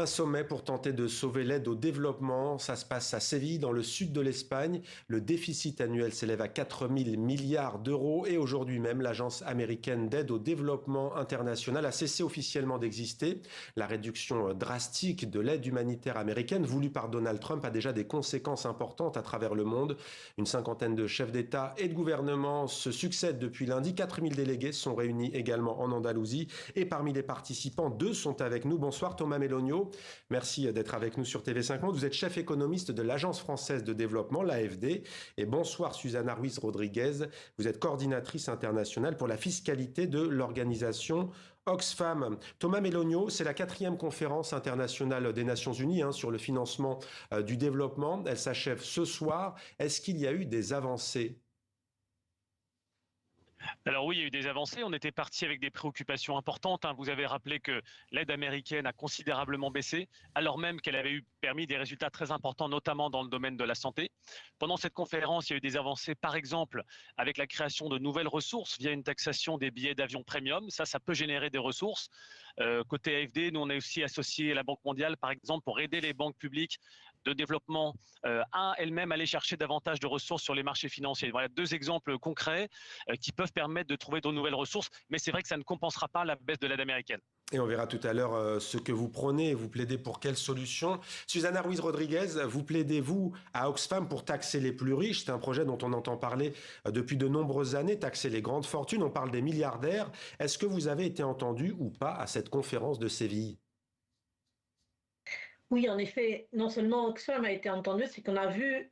Un sommet pour tenter de sauver l'aide au développement. Ça se passe à Séville, dans le sud de l'Espagne. Le déficit annuel s'élève à 4 000 milliards d'euros et aujourd'hui même, l'Agence américaine d'aide au développement international a cessé officiellement d'exister. La réduction drastique de l'aide humanitaire américaine voulue par Donald Trump a déjà des conséquences importantes à travers le monde. Une cinquantaine de chefs d'État et de gouvernement se succèdent depuis lundi. 4 000 délégués sont réunis également en Andalousie et parmi les participants, deux sont avec nous. Bonsoir Thomas Melogno. Merci d'être avec nous sur TV5 Monde. Vous êtes chef économiste de l'Agence française de développement, l'AFD. Et bonsoir Susana Ruiz Rodriguez. Vous êtes coordinatrice internationale pour la fiscalité de l'organisation Oxfam. Thomas Melogno, c'est la 4e conférence internationale des Nations Unies sur le financement du développement. Elle s'achève ce soir. Est-ce qu'il y a eu des avancées ? Alors oui, il y a eu des avancées. On était parti avec des préoccupations importantes. Vous avez rappelé que l'aide américaine a considérablement baissé, alors même qu'elle avait permis des résultats très importants, notamment dans le domaine de la santé. Pendant cette conférence, il y a eu des avancées, par exemple, avec la création de nouvelles ressources via une taxation des billets d'avion premium. Ça peut générer des ressources. Côté AFD, nous, on a aussi associé la Banque mondiale, par exemple, pour aider les banques publiques de développement à elles-mêmes aller chercher davantage de ressources sur les marchés financiers. Voilà deux exemples concrets qui peuvent permettre de trouver de nouvelles ressources, mais c'est vrai que ça ne compensera pas la baisse de l'aide américaine. Et on verra tout à l'heure ce que vous prenez et vous plaidez pour quelle solution. Susana Ruiz Rodriguez, vous plaidez, vous, à Oxfam pour taxer les plus riches. C'est un projet dont on entend parler depuis de nombreuses années, taxer les grandes fortunes. On parle des milliardaires. Est-ce que vous avez été entendu ou pas à cette conférence de Séville ? Oui, en effet, non seulement Oxfam a été entendu, c'est qu'on a vu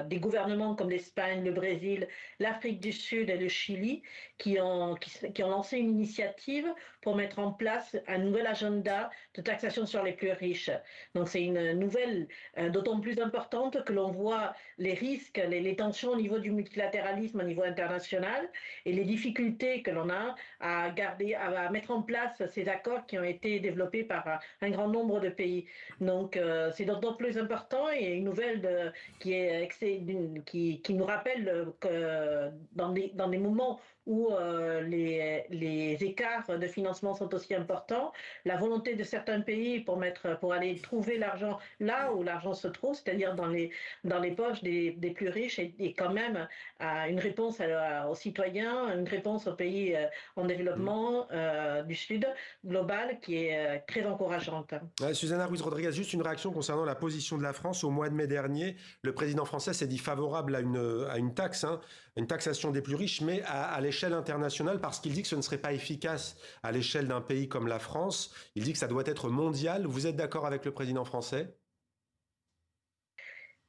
des gouvernements comme l'Espagne, le Brésil, l'Afrique du Sud et le Chili qui ont lancé une initiative pour mettre en place un nouvel agenda de taxation sur les plus riches. Donc c'est une nouvelle d'autant plus importante que l'on voit les risques, les tensions au niveau du multilatéralisme au niveau international et les difficultés que l'on a à mettre en place ces accords qui ont été développés par un grand nombre de pays. Donc c'est d'autant plus important et une nouvelle qui nous rappelle que dans des moments où les écarts de financement sont aussi importants, la volonté de certains pays pour aller trouver l'argent là où l'argent se trouve, c'est-à-dire dans les poches des plus riches, est quand même une réponse aux citoyens, une réponse aux pays en développement du Sud global qui est très encourageante. Susana Ruiz Rodriguez, juste une réaction concernant la position de la France. Au mois de mai dernier, le président français s'est dit favorable à une taxe, une taxation des plus riches, mais à l'échelle internationale, parce qu'il dit que ce ne serait pas efficace à l'échelle d'un pays comme la France. Il dit que ça doit être mondial. Vous êtes d'accord avec le président français ?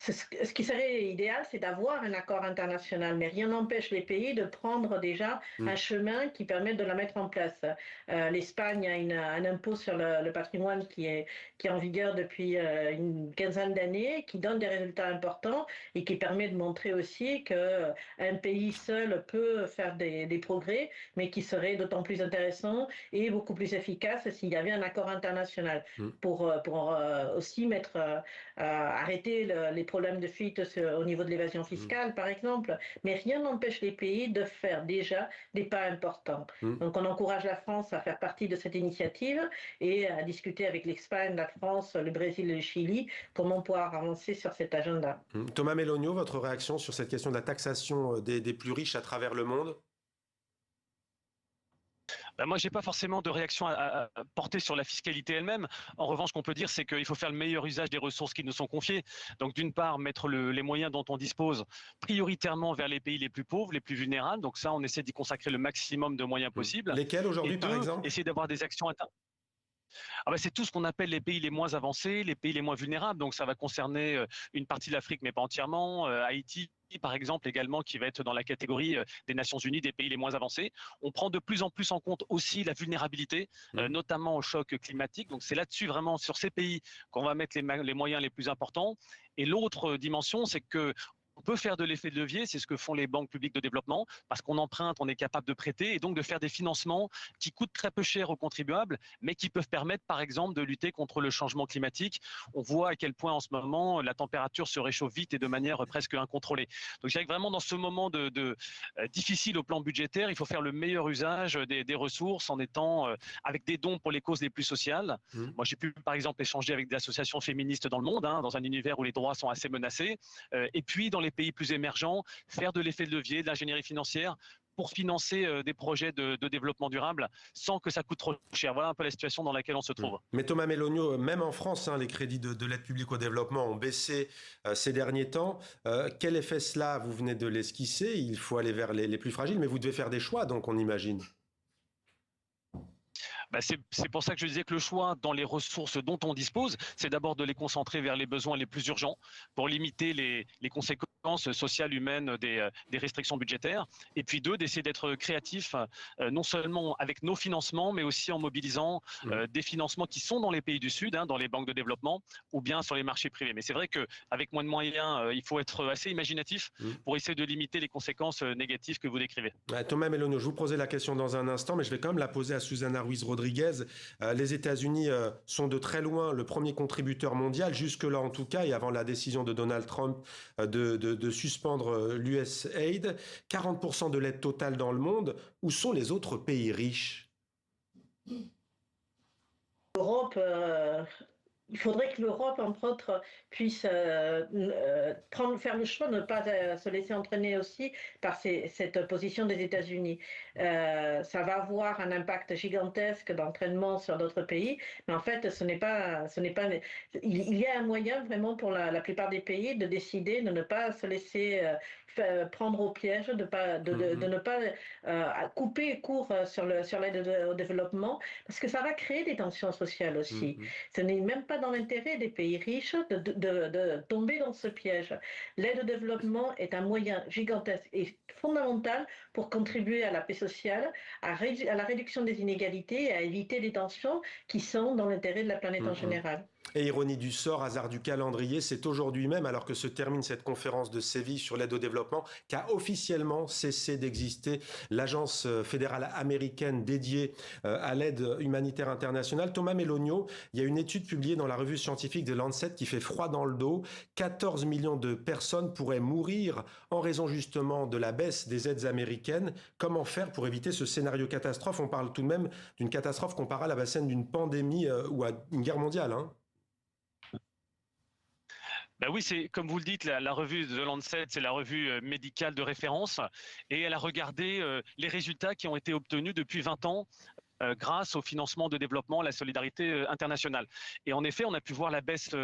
Ce qui serait idéal, c'est d'avoir un accord international, mais rien n'empêche les pays de prendre déjà un chemin qui permet de la mettre en place. L'Espagne a un impôt sur le patrimoine qui est en vigueur depuis une quinzaine d'années, qui donne des résultats importants et qui permet de montrer aussi qu'un pays seul peut faire des progrès, mais qui serait d'autant plus intéressant et beaucoup plus efficace s'il y avait un accord international pour aussi arrêter les problèmes de fuite au niveau de l'évasion fiscale, par exemple, mais rien n'empêche les pays de faire déjà des pas importants. Donc on encourage la France à faire partie de cette initiative et à discuter avec l'Espagne, la France, le Brésil et le Chili, comment pouvoir avancer sur cet agenda. Thomas Melogno, votre réaction sur cette question de la taxation des plus riches à travers le monde ? Moi, je n'ai pas forcément de réaction à porter sur la fiscalité elle-même. En revanche, ce qu'on peut dire, c'est qu'il faut faire le meilleur usage des ressources qui nous sont confiées. Donc, d'une part, mettre les moyens dont on dispose prioritairement vers les pays les plus pauvres, les plus vulnérables. Donc ça, on essaie d'y consacrer le maximum de moyens possibles. Lesquels aujourd'hui, par exemple ? Essayer d'avoir des actions c'est tout ce qu'on appelle les pays les moins avancés, les pays les moins vulnérables. Donc ça va concerner une partie de l'Afrique, mais pas entièrement, Haïti, par exemple, également, qui va être dans la catégorie des Nations Unies, des pays les moins avancés. On prend de plus en plus en compte aussi la vulnérabilité, notamment au choc climatique. Donc c'est là-dessus, vraiment, sur ces pays, qu'on va mettre les moyens les plus importants. Et l'autre dimension, c'est que On peut faire de l'effet de levier, c'est ce que font les banques publiques de développement, parce qu'on emprunte, on est capable de prêter, et donc de faire des financements qui coûtent très peu cher aux contribuables, mais qui peuvent permettre, par exemple, de lutter contre le changement climatique. On voit à quel point, en ce moment, la température se réchauffe vite et de manière presque incontrôlée. Donc, je dirais que vraiment, dans ce moment difficile au plan budgétaire, il faut faire le meilleur usage des ressources en étant avec des dons pour les causes les plus sociales. Moi, j'ai pu, par exemple, échanger avec des associations féministes dans le monde, dans un univers où les droits sont assez menacés. Et puis, dans les pays plus émergents, faire de l'effet de levier, de l'ingénierie financière pour financer des projets de développement durable sans que ça coûte trop cher. Voilà un peu la situation dans laquelle on se trouve. Mais Thomas Melonio, même en France, les crédits de l'aide publique au développement ont baissé ces derniers temps. Quel effet cela? Vous venez de l'esquisser. Il faut aller vers les plus fragiles, mais vous devez faire des choix, donc on imagine. C'est pour ça que je disais que le choix dans les ressources dont on dispose, c'est d'abord de les concentrer vers les besoins les plus urgents pour limiter les conséquences sociales, humaines des restrictions budgétaires. Et puis deux, d'essayer d'être créatif, non seulement avec nos financements, mais aussi en mobilisant des financements qui sont dans les pays du Sud, dans les banques de développement, ou bien sur les marchés privés. Mais c'est vrai qu'avec moins de moyens, il faut être assez imaginatif pour essayer de limiter les conséquences négatives que vous décrivez. Thomas Melonio, je vous posais la question dans un instant, mais je vais quand même la poser à Susana Ruiz-Rodriguez. Les États-Unis sont de très loin le premier contributeur mondial, jusque-là en tout cas, et avant la décision de Donald Trump de suspendre l'USAID. 40% de l'aide totale dans le monde. Où sont les autres pays riches? L'Europe, il faudrait que l'Europe, entre autres, puisse faire le choix de ne pas se laisser entraîner aussi par cette position des États-Unis. Ça va avoir un impact gigantesque d'entraînement sur d'autres pays, mais en fait, il y a un moyen vraiment pour la plupart des pays de décider de ne pas se laisser prendre au piège, de ne pas couper court sur l'aide au développement, parce que ça va créer des tensions sociales aussi. Ce n'est même pas dans l'intérêt des pays riches de tomber dans ce piège. L'aide au développement est un moyen gigantesque et fondamental pour contribuer à la paix sociale, à la réduction des inégalités et à éviter les tensions qui sont dans l'intérêt de la planète en général. Et ironie du sort, hasard du calendrier, c'est aujourd'hui même, alors que se termine cette conférence de Séville sur l'aide au développement, qu'a officiellement cessé d'exister l'agence fédérale américaine dédiée à l'aide humanitaire internationale. Thomas Melonio, il y a une étude publiée dans la revue scientifique de Lancet qui fait froid dans le dos. 14 millions de personnes pourraient mourir en raison justement de la baisse des aides américaines. Comment faire pour éviter ce scénario catastrophe? On parle tout de même d'une catastrophe comparable à la scène d'une pandémie ou à une guerre mondiale. Oui, c'est comme vous le dites, la revue The Lancet, c'est la revue médicale de référence, et elle a regardé les résultats qui ont été obtenus depuis 20 ans grâce au financement de développement, la solidarité internationale. Et en effet, on a pu voir la baisse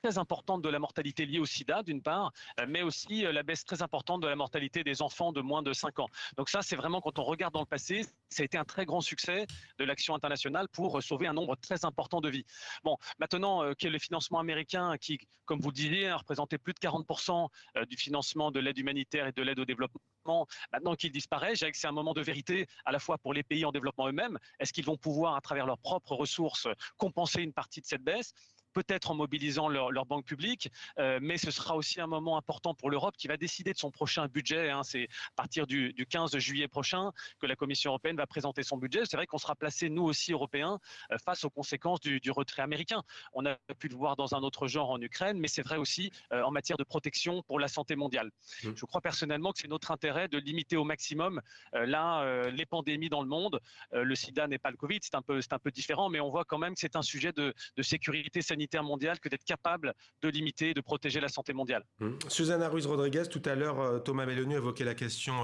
très importante de la mortalité liée au sida, d'une part, mais aussi la baisse très importante de la mortalité des enfants de moins de 5 ans. Donc ça, c'est vraiment, quand on regarde dans le passé, ça a été un très grand succès de l'action internationale pour sauver un nombre très important de vies. Bon, maintenant que le financement américain, qui, comme vous le disiez, représentait plus de 40% du financement de l'aide humanitaire et de l'aide au développement, maintenant qu'il disparaît, je dirais que c'est un moment de vérité à la fois pour les pays en développement eux-mêmes. Est-ce qu'ils vont pouvoir, à travers leurs propres ressources, compenser une partie de cette baisse ? Peut-être en mobilisant leur banque publique, mais ce sera aussi un moment important pour l'Europe qui va décider de son prochain budget. C'est à partir du 15 juillet prochain que la Commission européenne va présenter son budget. C'est vrai qu'on sera placé, nous aussi, Européens, face aux conséquences du retrait américain. On a pu le voir dans un autre genre en Ukraine, mais c'est vrai aussi en matière de protection pour la santé mondiale. Je crois personnellement que c'est notre intérêt de limiter au maximum les pandémies dans le monde. Le sida n'est pas le Covid, c'est un peu différent, mais on voit quand même que c'est un sujet de sécurité sanitaire mondiale que d'être capable de limiter et de protéger la santé mondiale. Susana Ruiz-Rodriguez, tout à l'heure, Thomas Melonio évoquait la question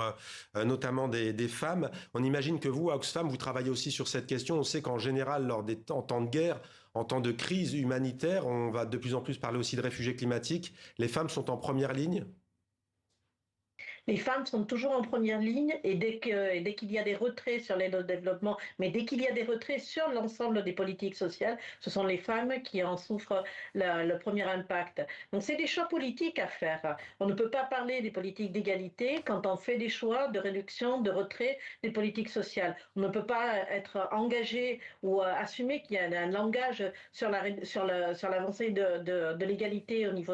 notamment des femmes. On imagine que vous, à Oxfam, vous travaillez aussi sur cette question. On sait qu'en général, en temps de guerre, en temps de crise humanitaire, on va de plus en plus parler aussi de réfugiés climatiques. Les femmes sont en première ligne? les femmes sont toujours en première ligne et dès qu'il y a des retraits sur l'aide au développement, mais dès qu'il y a des retraits sur l'ensemble des politiques sociales, ce sont les femmes qui en souffrent le premier impact. Donc c'est des choix politiques à faire. On ne peut pas parler des politiques d'égalité quand on fait des choix de réduction, de retrait des politiques sociales. On ne peut pas être engagé ou assumer qu'il y a un langage sur l'avancée de l'égalité au niveau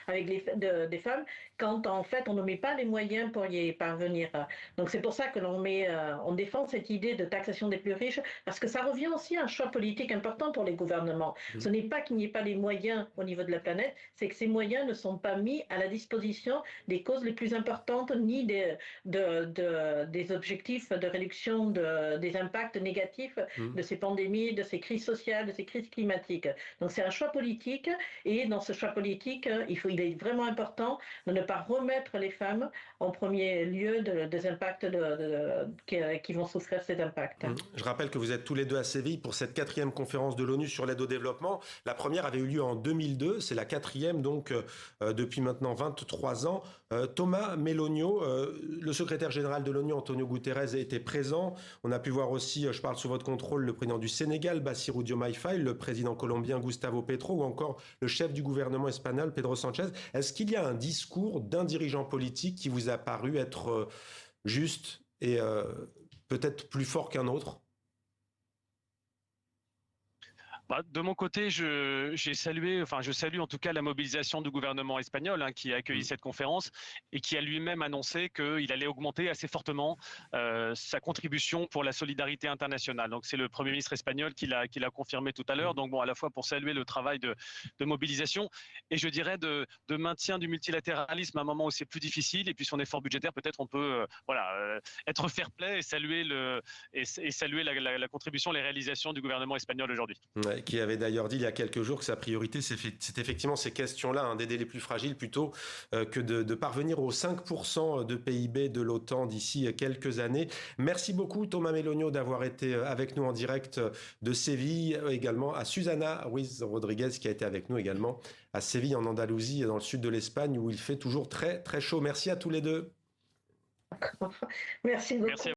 avec des femmes quand en fait on ne met pas les moyens pour y parvenir. Donc c'est pour ça que on défend cette idée de taxation des plus riches, parce que ça revient aussi à un choix politique important pour les gouvernements. Ce n'est pas qu'il n'y ait pas les moyens au niveau de la planète, c'est que ces moyens ne sont pas mis à la disposition des causes les plus importantes, ni des objectifs de réduction des impacts négatifs de ces pandémies, de ces crises sociales, de ces crises climatiques. Donc c'est un choix politique, et dans ce choix politique, il est vraiment important de ne pas remettre les femmes en premier lieu des impacts qui vont souffrir ces impacts. Je rappelle que vous êtes tous les deux à Séville pour cette 4e conférence de l'ONU sur l'aide au développement. La première avait eu lieu en 2002, c'est la 4e donc depuis maintenant 23 ans. Thomas Meloni, le secrétaire général de l'ONU, Antonio Guterres, était présent. On a pu voir aussi, je parle sous votre contrôle, le président du Sénégal, Bassirou Diomaye Faye, le président colombien Gustavo Petro, ou encore le chef du gouvernement espagnol, Pedro Sanchez. Est-ce qu'il y a un discours d'un dirigeant politique qui vous a paru être juste et peut-être plus fort qu'un autre? De mon côté, je salue en tout cas la mobilisation du gouvernement espagnol qui a accueilli cette conférence et qui a lui-même annoncé qu'il allait augmenter assez fortement sa contribution pour la solidarité internationale. Donc c'est le Premier ministre espagnol qui l'a confirmé tout à l'heure. Donc bon, à la fois pour saluer le travail de mobilisation et je dirais de maintien du multilatéralisme à un moment où c'est plus difficile, et puis son effort budgétaire, peut-être on peut être fair-play et saluer la contribution, les réalisations du gouvernement espagnol aujourd'hui. Ouais, qui avait d'ailleurs dit il y a quelques jours que sa priorité, c'est effectivement ces questions-là, d'aider les plus fragiles plutôt que de parvenir aux 5% de PIB de l'OTAN d'ici quelques années. Merci beaucoup Thomas Meloni d'avoir été avec nous en direct de Séville, également à Susana Ruiz Rodriguez qui a été avec nous également à Séville en Andalousie, dans le sud de l'Espagne où il fait toujours très très chaud. Merci à tous les deux. Merci beaucoup. Merci.